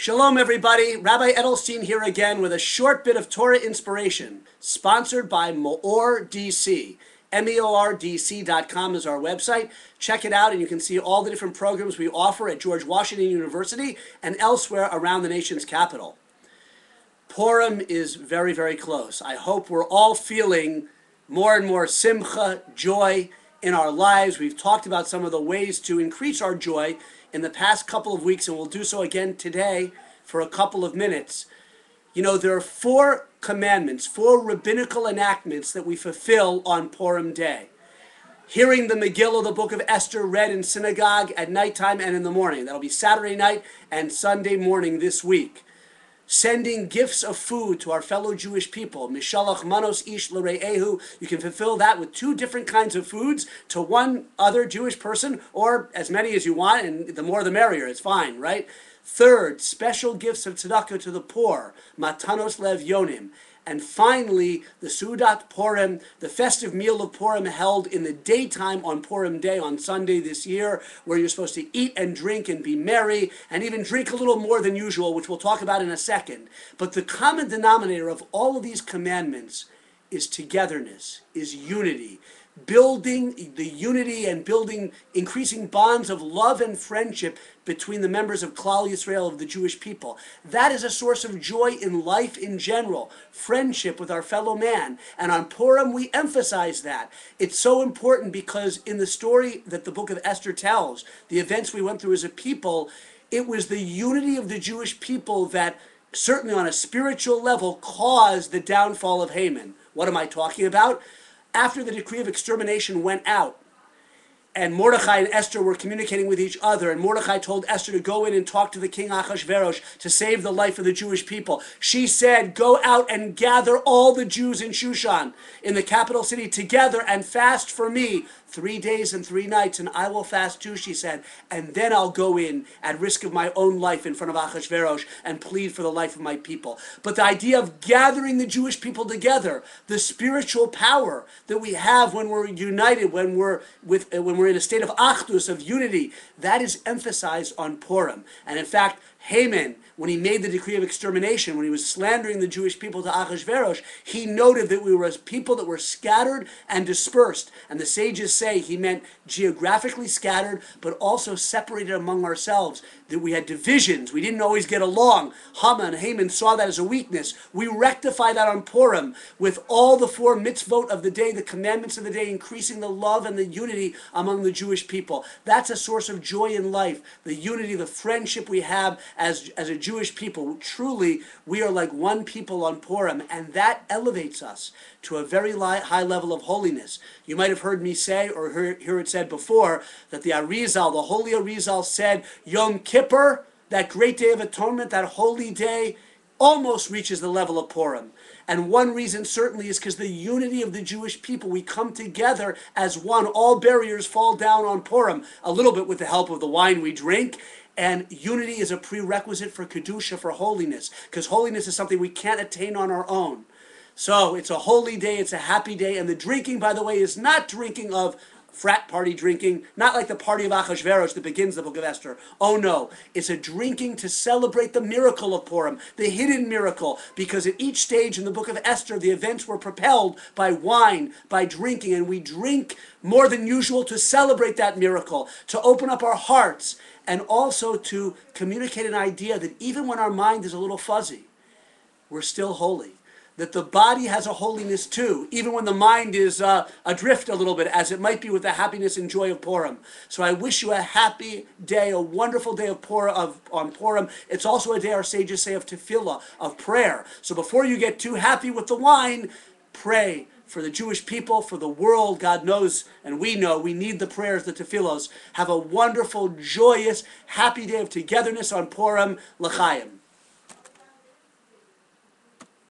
Shalom everybody, Rabbi Edelstein here again with a short bit of Torah inspiration, sponsored by MEOR DC. MEORDC.com is our website. Check it out and you can see all the different programs we offer at George Washington University and elsewhere around the nation's capital. Purim is very, very close. I hope we're all feeling more and more simcha, joy in our lives. We've talked about some of the ways to increase our joy in the past couple of weeks, and we'll do so again today for a couple of minutes. You know, there are 4 commandments, 4 rabbinical enactments that we fulfill on Purim Day. Hearing the Megillah, the book of Esther, read in synagogue at nighttime and in the morning. That'll be Saturday night and Sunday morning this week. Sending gifts of food to our fellow Jewish people. Mishalach manos ish l're'ehu. You can fulfill that with 2 different kinds of foods to one other Jewish person, or as many as you want, and the more the merrier. It's fine, right? 3rd, special gifts of tzedakah to the poor. Matanos lev yonim. And finally, the Sudat Purim, the festive meal of Purim held in the daytime on Purim Day, on Sunday this year, where you're supposed to eat and drink and be merry, and even drink a little more than usual, which we'll talk about in a second. But the common denominator of all of these commandments is togetherness, is unity. Building the unity and building increasing bonds of love and friendship between the members of Klal Yisrael, of the Jewish people. That is a source of joy in life in general, friendship with our fellow man. And on Purim we emphasize that. It's so important because in the story that the book of Esther tells, the events we went through as a people, it was the unity of the Jewish people that certainly on a spiritual level caused the downfall of Haman. What am I talking about? After the decree of extermination went out, and Mordechai and Esther were communicating with each other, and Mordechai told Esther to go in and talk to the king Achashverosh to save the life of the Jewish people. She said, go out and gather all the Jews in Shushan, in the capital city, together and fast for me 3 days and 3 nights, and I will fast too, she said, and then I'll go in at risk of my own life in front of Achashverosh and plead for the life of my people. But the idea of gathering the Jewish people together, the spiritual power that we have when we're united, when we're in a state of achdus, of unity, that is emphasized on Purim. And in fact, Haman, when he made the decree of extermination, when he was slandering the Jewish people to Achashverosh, he noted that we were as people that were scattered and dispersed. And the sages say he meant geographically scattered, but also separated among ourselves, that we had divisions. We didn't always get along. Haman and Haman saw that as a weakness. We rectify that on Purim with all the 4 mitzvot of the day, the commandments of the day, increasing the love and the unity among the Jewish people. That's a source of joy in life, the unity, the friendship we have as a Jewish people. Truly, we are like one people on Purim, and that elevates us to a very high level of holiness. You might have heard me say, or hear it said before, that the Arizal, the holy Arizal said, Yom Kippur, that great day of atonement, that holy day, almost reaches the level of Purim. And one reason certainly is because the unity of the Jewish people, we come together as one. All barriers fall down on Purim, a little bit with the help of the wine we drink. And unity is a prerequisite for Kedusha, for holiness, because holiness is something we can't attain on our own. So it's a holy day, it's a happy day, and the drinking, by the way, is not drinking of frat party drinking, not like the party of Achashverosh that begins the book of Esther. Oh no, it's a drinking to celebrate the miracle of Purim, the hidden miracle, because at each stage in the book of Esther, the events were propelled by wine, by drinking, and we drink more than usual to celebrate that miracle, to open up our hearts, and also to communicate an idea that even when our mind is a little fuzzy, we're still holy. That the body has a holiness too, even when the mind is adrift a little bit, as it might be with the happiness and joy of Purim. So I wish you a happy day, a wonderful day of on Purim. It's also a day our sages say of tefillah, of prayer. So before you get too happy with the wine, pray for the Jewish people, for the world. God knows, and we know, we need the prayers, the tefillos. Have a wonderful, joyous, happy day of togetherness on Purim. L'chaim.